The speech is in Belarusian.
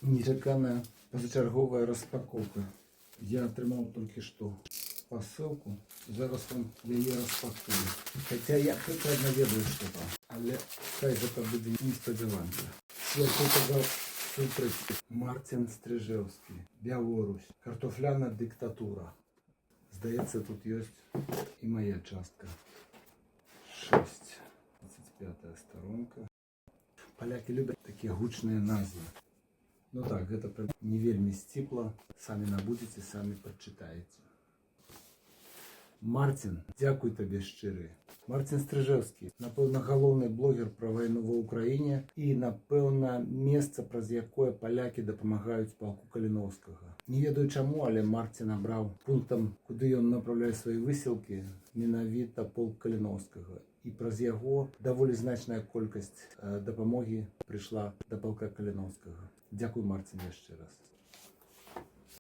Нечаканая позачерговая распаковка. Я атрымаў толькі што посылку. Зараз вам яе распакую. Хаця я прыкладна ведаю, што там. Але хай гэта будзе неспадзяванка. Святого сюрприз. Марцін Стрыжэўскі. Беларусь. Картофляная диктатура. Здаецца, тут ёсць і моя частка. 6. 25 сторонка. Поляки любят такие гучные назвы. Ну так, гэта не вельмі сціпла. Самі набудзеце, самі прачытаеце. Марцін, дзякуй табе шчыры. Марцін Стрыжэўскі, напэўна, галоўны блогер пра вайну ва ўкраіне і, напэўна, месца, праз якое палякі дапамагаюць палку Каліноўскага. Не ведаю чаму, але Марцін абраў пунктам, куды ён направляе свае высілкі, менавіта полк Каліноўскага. І праз яго даволі значная колькасць дапамогі прыйшла да палка Каліноўскага. Дзякуй, Марцін, яшчэ раз.